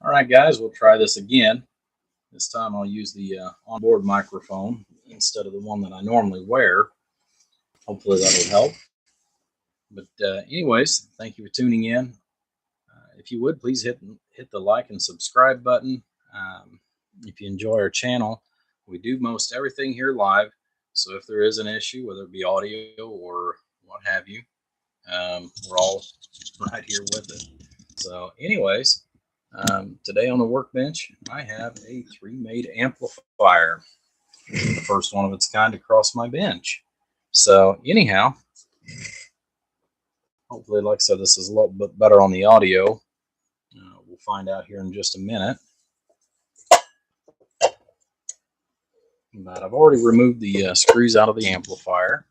All right, guys, we'll try this again. This time I'll use the onboard microphone instead of the one that I normally wear. Hopefully that'll help. But anyways, thank you for tuning in. If you would, please hit the like and subscribe button. If you enjoy our channel, we do most everything here live. So if there is an issue, whether it be audio or what have you, we're all right here with it. So anyways, today on the workbench, I have a three-made amplifier, the first one of its kind across my bench. So anyhow, hopefully, like I said, this is a little bit better on the audio. We'll find out here in just a minute. But I've already removed the screws out of the amplifier.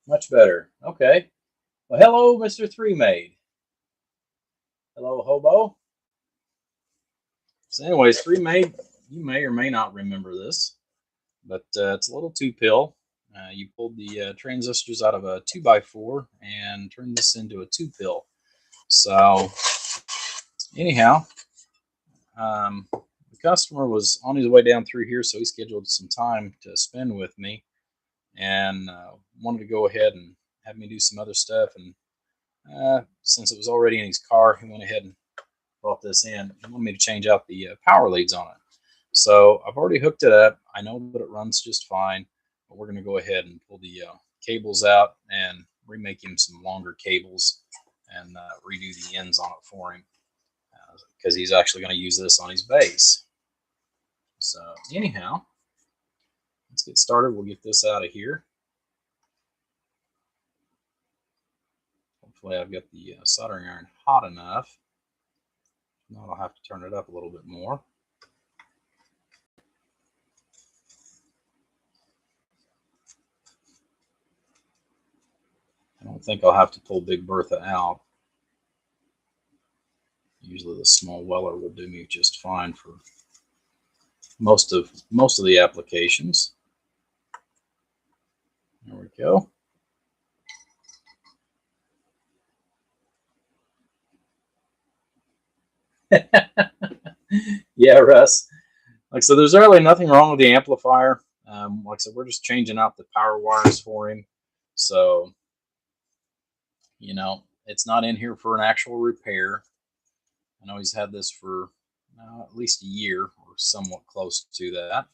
Much better. Okay. Well, hello, Mr. Three Made. Hello, Hobo. So anyways, Three Made, you may or may not remember this, but it's a little two-pill. You pulled the transistors out of a 2x4 and turned this into a two-pill. So anyhow, the customer was on his way down through here, so he scheduled some time to spend with me and wanted to go ahead and have me do some other stuff. And since it was already in his car, he went ahead and brought this in. He wanted me to change out the power leads on it. So I've already hooked it up. I know that it runs just fine, but we're going to go ahead and pull the cables out and remake him some longer cables and redo the ends on it for him because he's actually going to use this on his bass. So anyhow, let's get started. We'll get this out of here. Hopefully I've got the soldering iron hot enough. Now I'll have to turn it up a little bit more. I don't think I'll have to pull Big Bertha out. Usually the small Weller will do me just fine for most of the applications. There we go. Yeah, Russ. Like so, there's really nothing wrong with the amplifier. Like I said, we're just changing out the power wires for him. So, you know, it's not in here for an actual repair. I know he's had this for at least a year or somewhat close to that.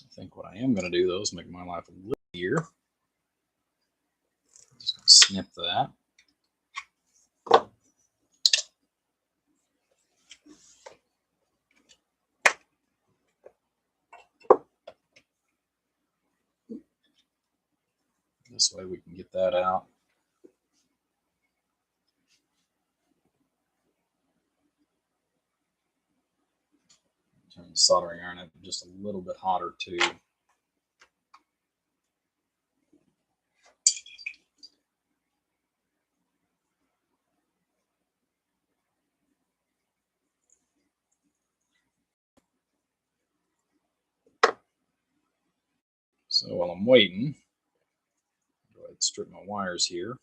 I think what I am going to do, though, is make my life a little easier. Just going to snip that. This way we can get that out. Turn the soldering iron up just a little bit hotter too. So while I'm waiting, go ahead and strip my wires here.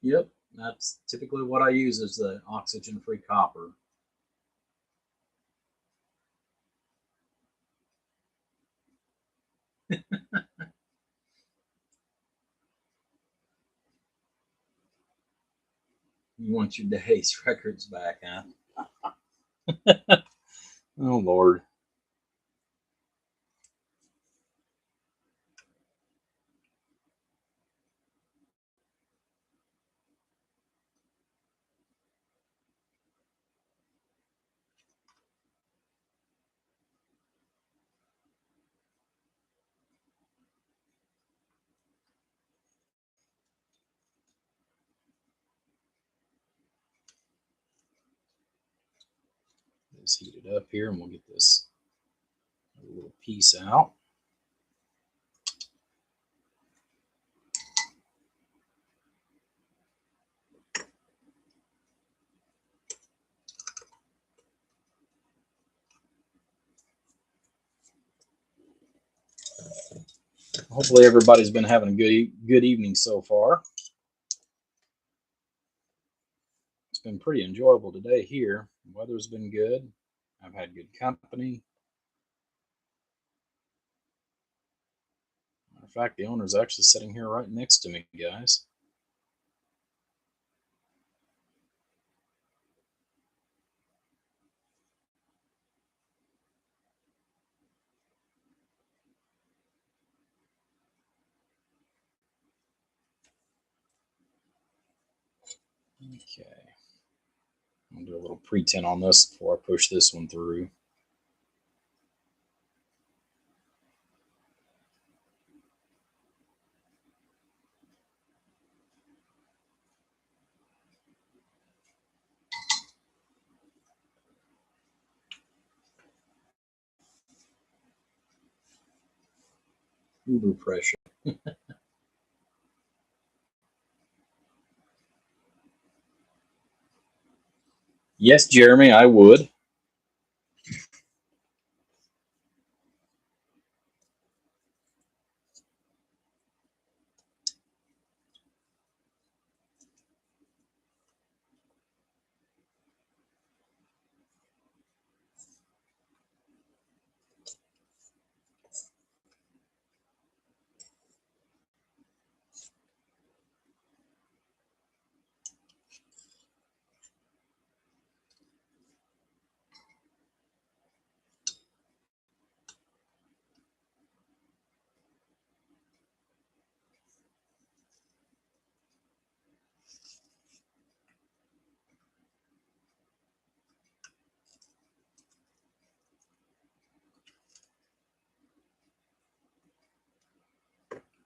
Yep, that's typically what I use is the oxygen-free copper. You want your day's records back, huh? Oh, Lord. Let's heat it up here and we'll get this little piece out. Hopefully everybody's been having a good evening so far. It's been pretty enjoyable today here. The weather's been good. I've had good company. Matter of fact, the owner's actually sitting here right next to me, guys. Okay. I'm going to do a little pre-tint on this before I push this one through. Uber pressure. Yes, Jeremy, I would.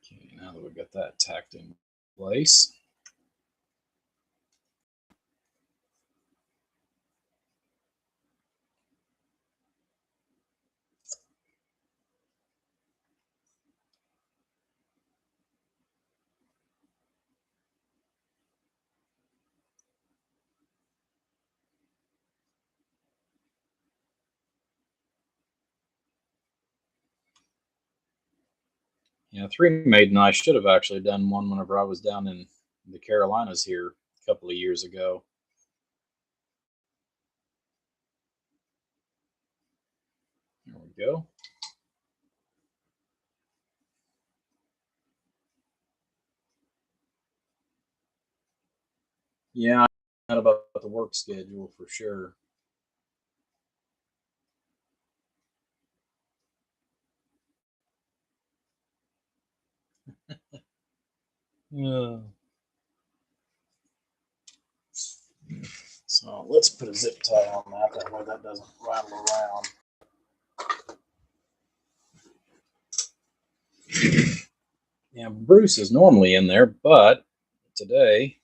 Okay, now that we've got that tacked in place. Yeah, Three Maiden, I should have actually done one whenever I was down in the Carolinas here a couple of years ago. There we go. Yeah, not about the work schedule for sure. Yeah. So let's put a zip tie on that. That way that doesn't rattle around. Yeah, Bruce is normally in there, but today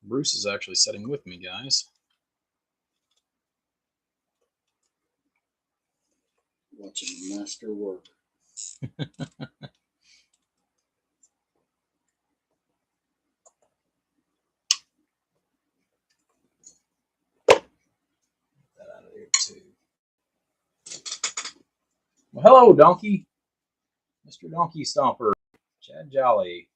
Bruce is actually sitting with me, guys. Watching the master work. That out of there too. Well, hello, Donkey. Mr. Donkey Stomper. Chad Jolly.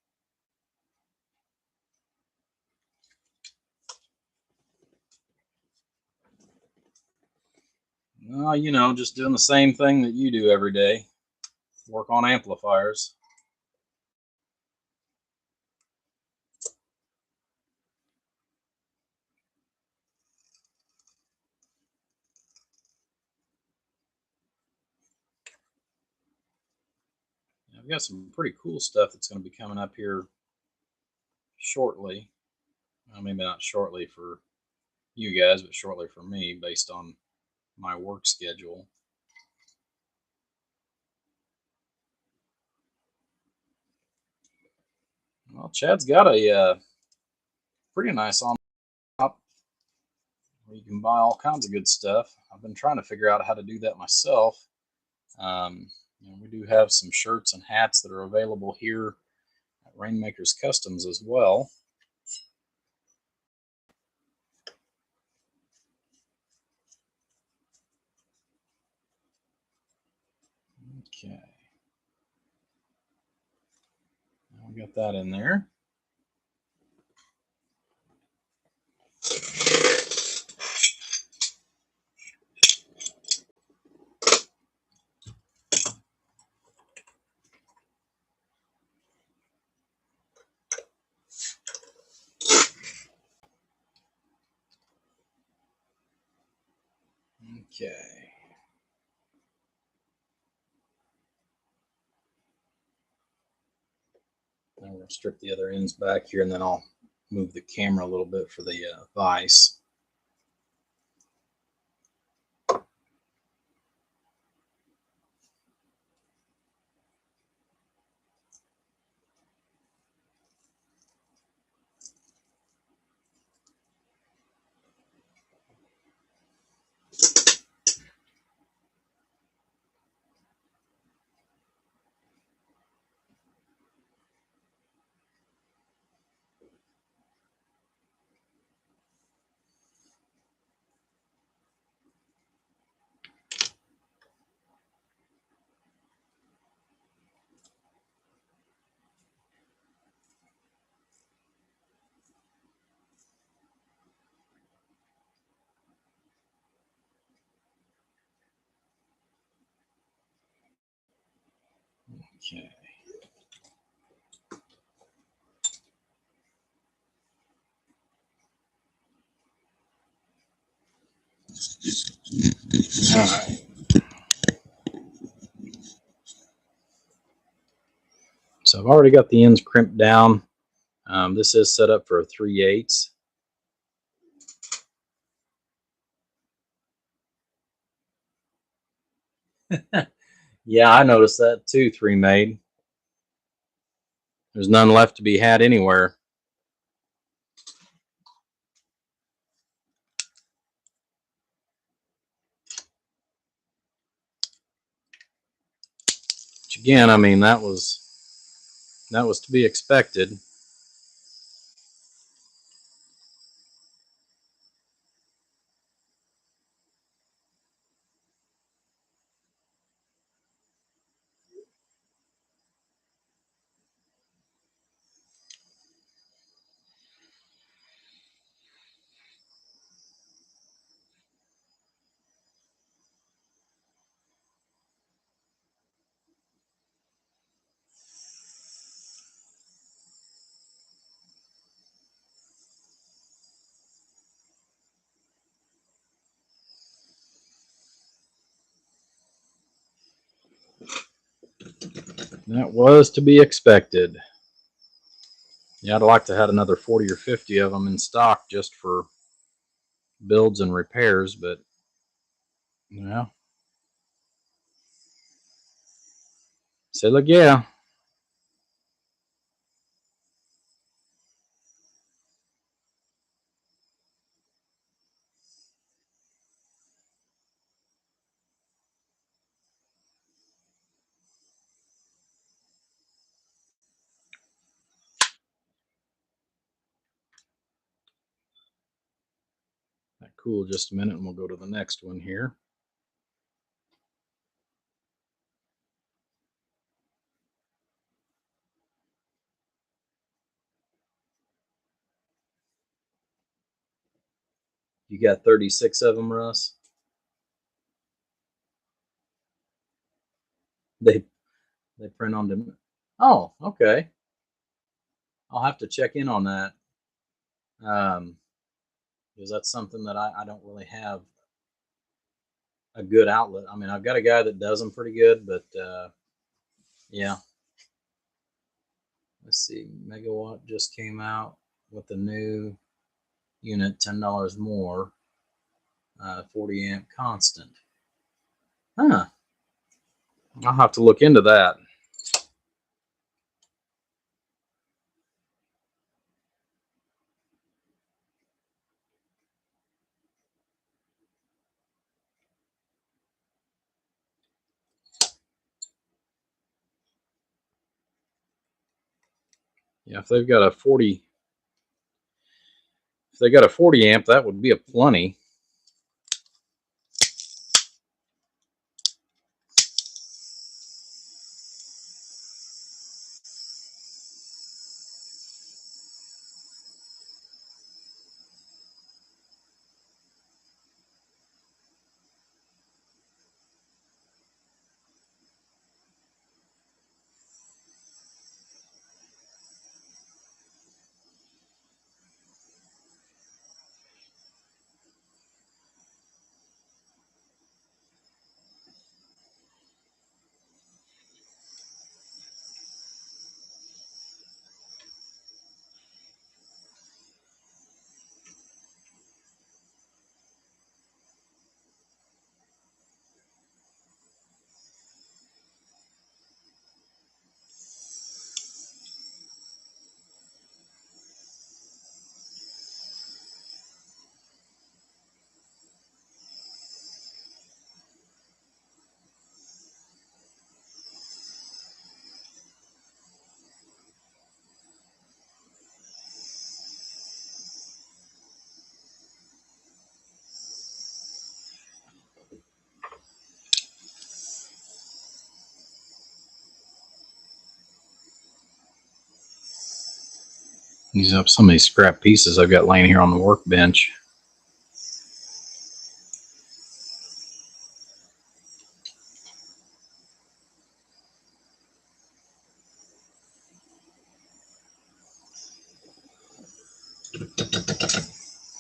Well, you know, just doing the same thing that you do every day. Work on amplifiers. we got some pretty cool stuff that's going to be coming up here shortly. Well, maybe not shortly for you guys, but shortly for me, based on my work schedule. Well, Chad's got a pretty nice on top where you can buy all kinds of good stuff. I've been trying to figure out how to do that myself. We do have some shirts and hats that are available here at Rainmakers Customs as well. Okay. Now we got that in there. Okay. Now we're going to strip the other ends back here, and then I'll move the camera a little bit for the vise. Okay. All right. So I've already got the ends crimped down. This is set up for a 3/8. Yeah, I noticed that too, 3 Made. There's none left to be had anywhere. Which again, I mean, that was to be expected. That was to be expected. Yeah, I'd like to have another 40 or 50 of them in stock just for builds and repairs, but yeah. So look, yeah. Cool, just a minute and we'll go to the next one here. You got 36 of them, Russ? They print on them. Oh, okay. I'll have to check in on that. Because that's something that I don't really have a good outlet. I mean, I've got a guy that does them pretty good, but yeah. let's see, Megawatt just came out with the new unit, $10 more, 40 amp constant. Huh. I'll have to look into that. Yeah, if they've got a 40, if they got a 40 amp, that would be a plenty. Use up some of these scrap pieces I've got laying here on the workbench.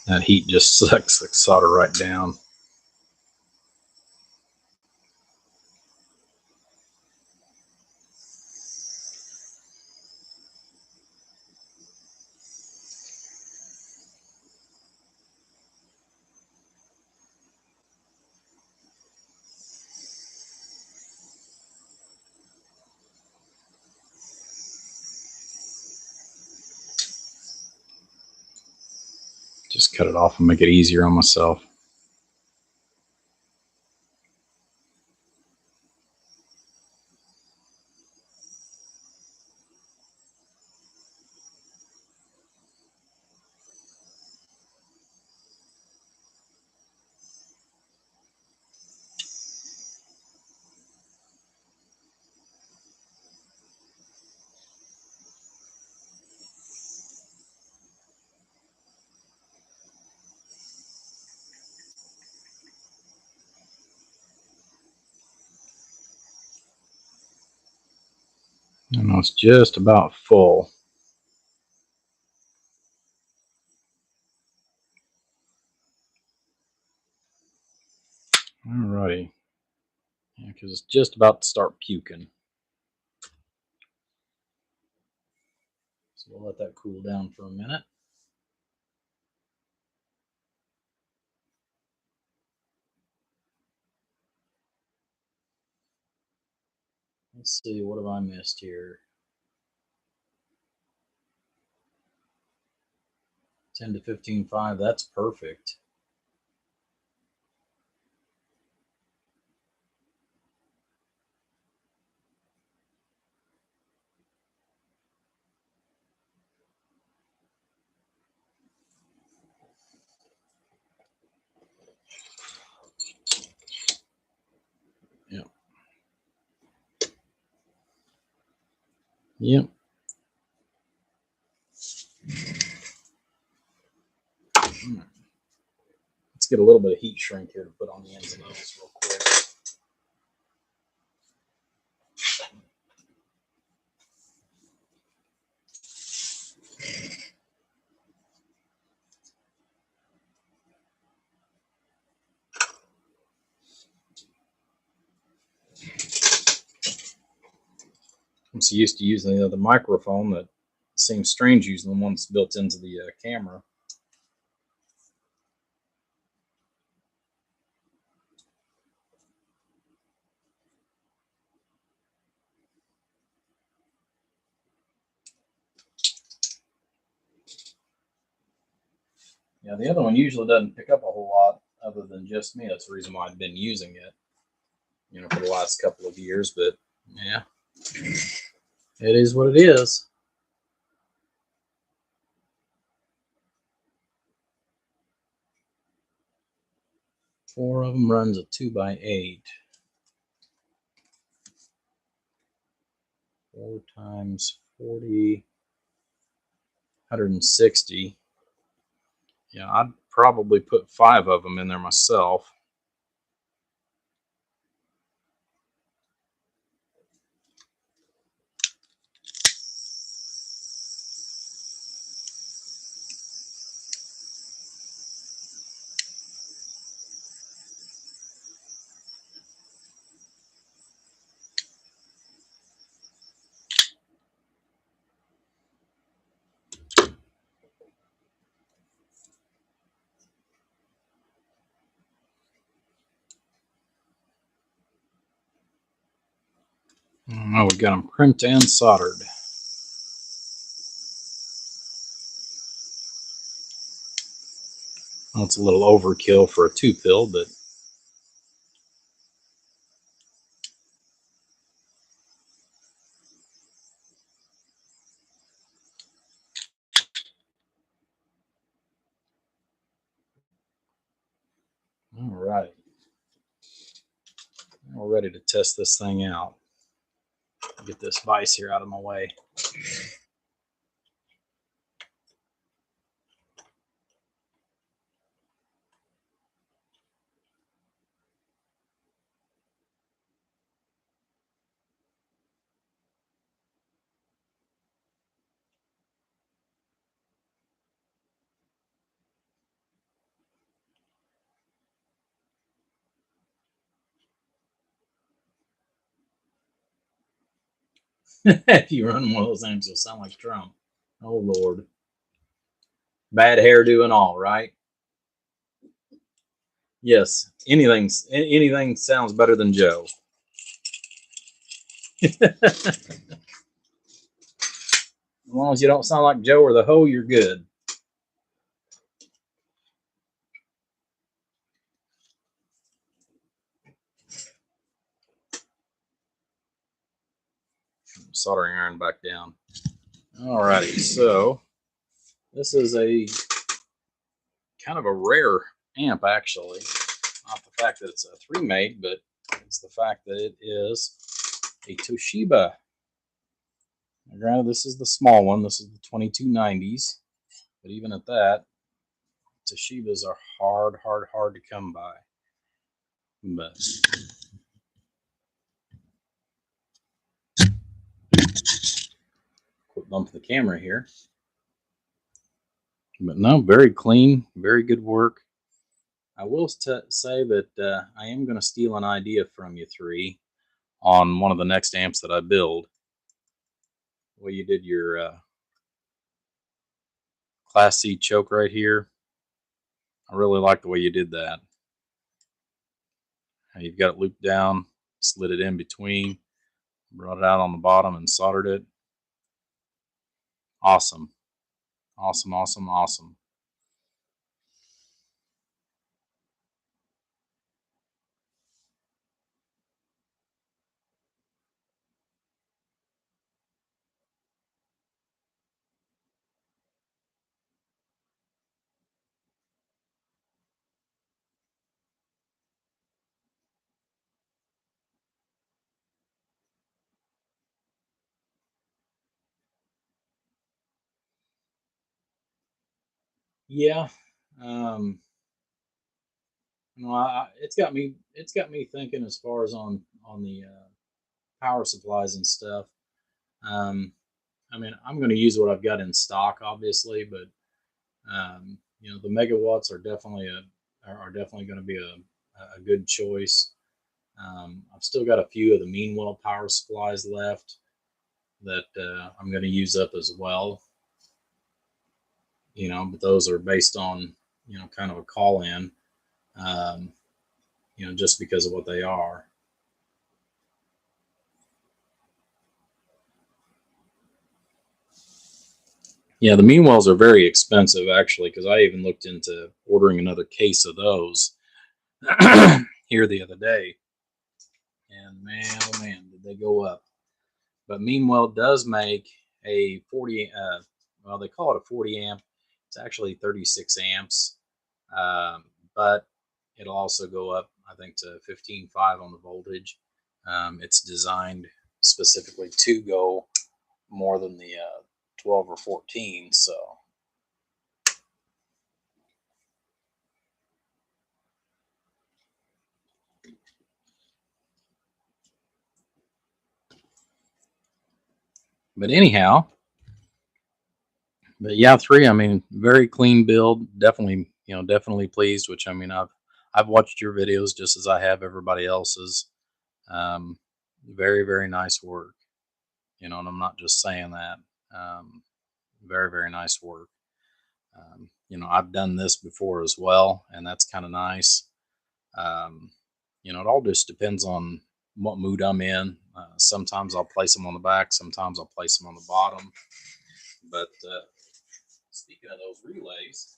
That heat just sucks the solder right down. Just cut it off and make it easier on myself. I know it's just about full. Alrighty. Yeah, because it's just about to start puking. So we'll let that cool down for a minute. Let's see, what have I missed here? 10 to 15.5, that's perfect. Yep. Yep. Let's get a little bit of heat shrink here to put on the ends of those real quick. I'm so used to using the other microphone that seems strange using the ones built into the camera. Yeah, the other one usually doesn't pick up a whole lot other than just me. That's the reason why I've been using it, for the last couple of years. But yeah, it is what it is. Four of them runs a 2x8. 4 times 40, 160. Yeah, I'd probably put 5 of them in there myself. Oh, we got them crimped and soldered. Well, it's a little overkill for a 2-pill, but all right. We're ready to test this thing out. Get this vise here out of my way. If you run one of those things, you'll sound like Trump. Oh, Lord. Bad hairdo and all, right? Yes, anything sounds better than Joe. As long as you don't sound like Joe or the Ho, you're good. Soldering iron back down. Alrighty, so this is a kind of a rare amp, actually. Not the fact that it's a 3-mate, but it's the fact that it is a Toshiba. Now, granted, this is the small one. This is the 2290s, but even at that, Toshibas are hard to come by. But quit bumping the camera here. But no, very clean, very good work. I will say that I am going to steal an idea from you three on one of the next amps that I build. The way you did your Class C choke right here, I really like the way you did that. You've got it looped down, slid it in between, brought it out on the bottom and soldered it. Awesome. Awesome, awesome, awesome. Yeah. It's got me thinking as far as on the power supplies and stuff. I mean, I'm going to use what I've got in stock, obviously, but the megawatts are definitely going to be a good choice. I've still got a few of the Meanwell power supplies left that I'm going to use up as well. but those are based on, kind of a call in, just because of what they are. Yeah, the Meanwells are very expensive actually, because I even looked into ordering another case of those here the other day, and man, oh man, did they go up. But Meanwell does make a 40, well, they call it a 40 amp. It's actually 36 amps, but it'll also go up, I think, to 15.5 on the voltage. It's designed specifically to go more than the 12 or 14, so. But anyhow, but yeah, 3. I mean, very clean build. Definitely, definitely pleased. Which, I mean, I've watched your videos just as I have everybody else's. Very, very nice work. And I'm not just saying that. Very, very nice work. I've done this before as well, and that's kind of nice. It all just depends on what mood I'm in. Sometimes I'll place them on the back. Sometimes I'll place them on the bottom. But speaking of those relays,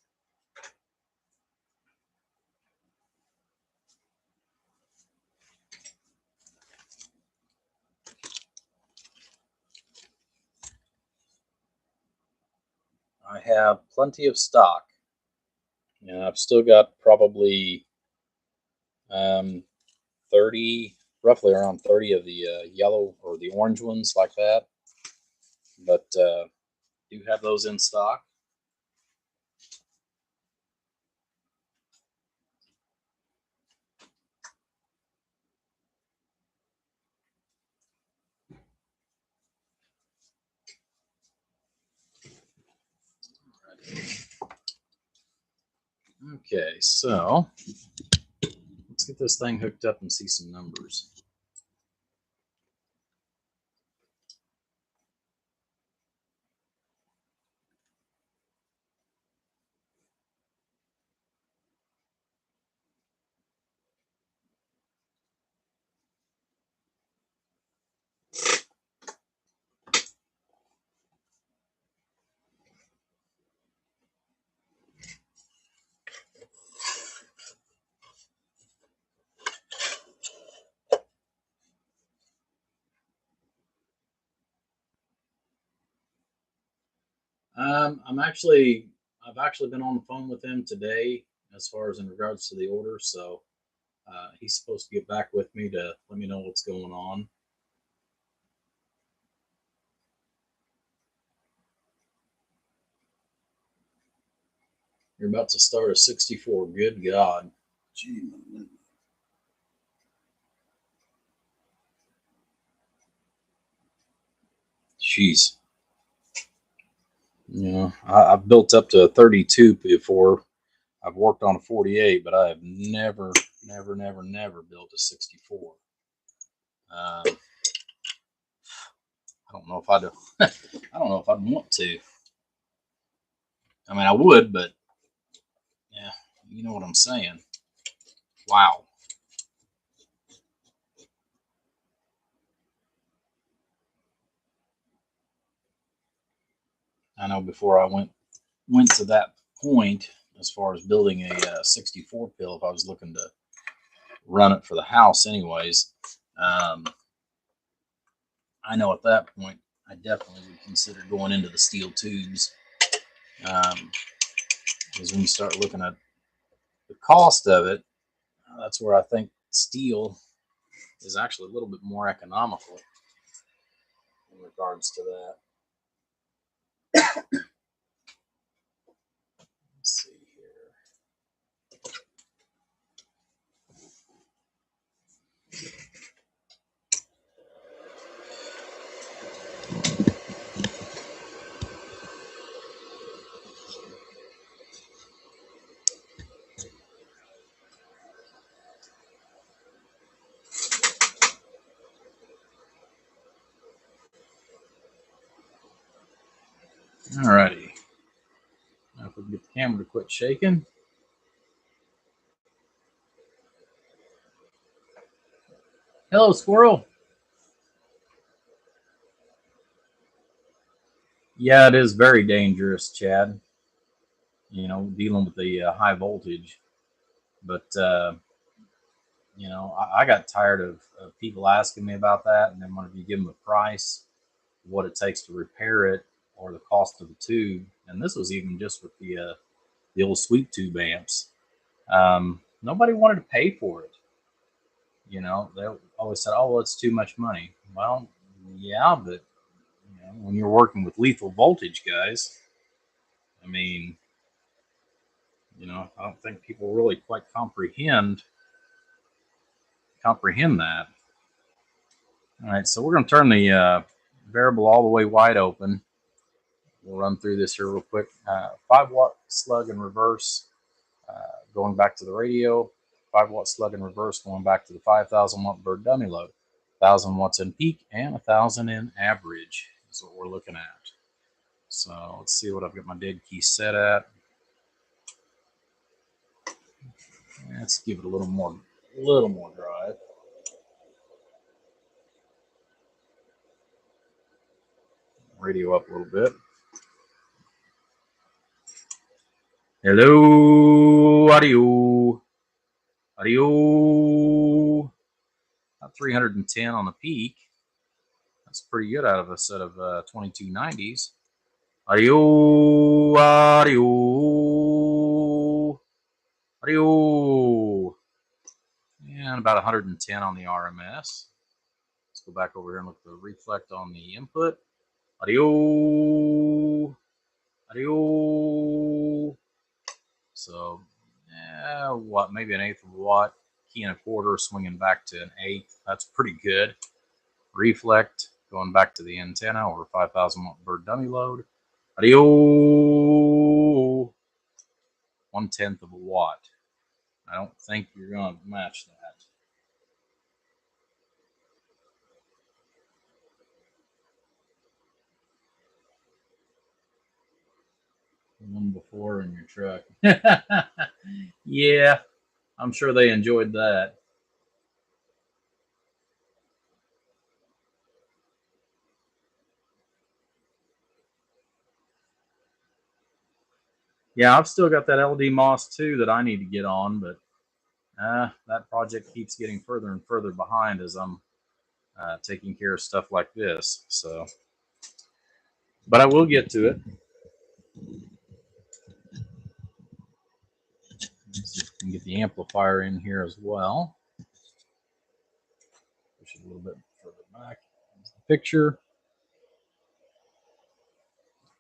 I have plenty of stock. I've still got probably 30, roughly around 30 of the yellow or the orange ones like that. But do have those in stock. Okay, so let's get this thing hooked up and see some numbers. I've actually been on the phone with him today as far as in regards to the order. So he's supposed to get back with me to let me know what's going on. You're about to start a 64. Good God. Gee, jeez. I've built up to a 32 before. I've worked on a 48, but I have never built a 64. I don't know if I'd. I don't know if I'd want to. I mean, I would, but yeah, you know what I'm saying. Wow. I know before I went to that point as far as building a 64 pill, if I was looking to run it for the house, anyways. I know at that point I definitely would consider going into the steel tubes, because when you start looking at the cost of it, that's where I think steel is actually a little bit more economical in regards to that. Let's see here. Alrighty. Now, if hammer to quit shaking. Hello, squirrel. Yeah, it is very dangerous, Chad. You know, dealing with the high voltage. But you know, I got tired of people asking me about that, and then when you give them a price, what it takes to repair it, or the cost of the tube, and this was even just with the old sweep tube amps. Nobody wanted to pay for it. You know, they always said, "Oh, well, it's too much money." Well, yeah, but you know, when you're working with lethal voltage guys, I mean, you know, I don't think people really quite comprehend that. All right, so we're going to turn the variable all the way wide open. We'll run through this here real quick. 5-watt slug in reverse, going back to the radio. 5-watt slug in reverse, going back to the 5,000-watt bird dummy load. 1,000 watts in peak and 1,000 in average is what we're looking at. So let's see what I've got my dead key set at. Let's give it a little more drive. Radio up a little bit. Hello, audio. Audio. About 310 on the peak. That's pretty good out of a set of 2290s. Audio, audio, audio. And about 110 on the RMS. Let's go back over here and look at the reflect on the input. Audio, audio. So, what, maybe 1/8 of a watt, key and a quarter, swinging back to 1/8. That's pretty good. Reflect, going back to the antenna or 5,000 watt bird dummy load. Audio, 1/10 of a watt. I don't think you're going to match that. One before in your truck. Yeah, I'm sure they enjoyed that. Yeah, I've still got that LD Moss too that I need to get on, but that project keeps getting further and further behind as I'm taking care of stuff like this. So, but I will get to it. Let's see if we can get the amplifier in here as well. Push it a little bit further back. There's the picture.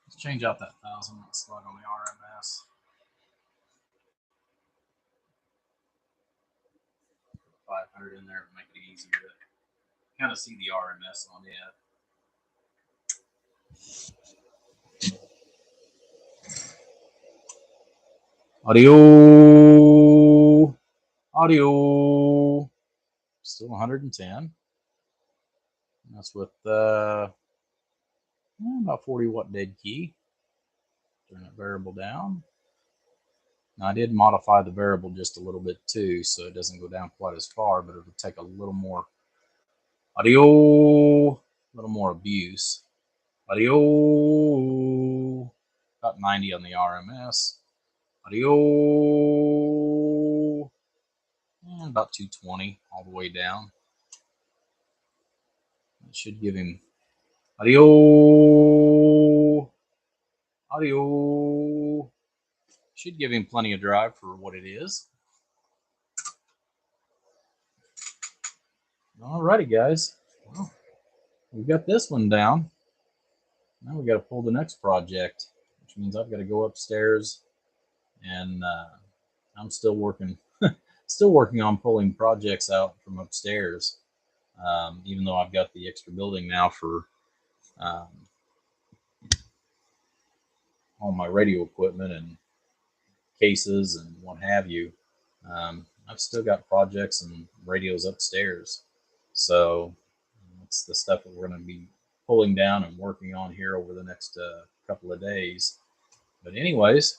Let's change out that 1,000 watt slug on the RMS. 500 in there to make it easier to kind of see the RMS on it. Audio, audio, still 110. That's with about 40 watt dead key. Turn that variable down. Now I did modify the variable just a little bit too, so it doesn't go down quite as far, but it'll take a little more audio, a little more abuse. Audio, about 90 on the RMS. Audio, and about 220 all the way down. It should give him audio, audio. Should give him plenty of drive for what it is. Alrighty, guys. Well, we've got this one down. Now we got to pull the next project, which means I've got to go upstairs, and I'm still working, on pulling projects out from upstairs. Even though I've got the extra building now for all my radio equipment and cases and what have you, I've still got projects and radios upstairs. So it's the stuff that we're going to be pulling down and working on here over the next couple of days. But anyways,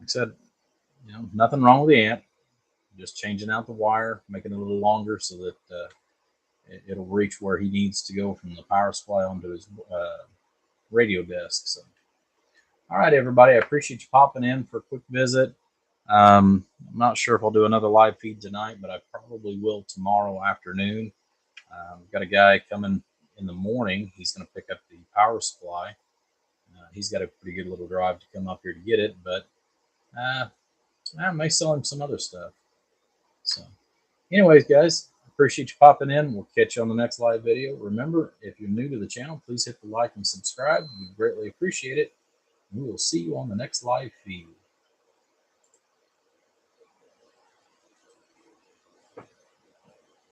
Like I said, nothing wrong with the amp. Just changing out the wire, making it a little longer so that it'll reach where he needs to go from the power supply onto his radio desk. So, all right, everybody, I appreciate you popping in for a quick visit. I'm not sure if I'll do another live feed tonight, but I probably will tomorrow afternoon. We've got a guy coming in the morning. He's going to pick up the power supply. He's got a pretty good little drive to come up here to get it, but I may sell him some other stuff. So, anyways, guys, appreciate you popping in. We'll catch you on the next live video. Remember, if you're new to the channel, please hit the like and subscribe. We greatly appreciate it. We will see you on the next live feed.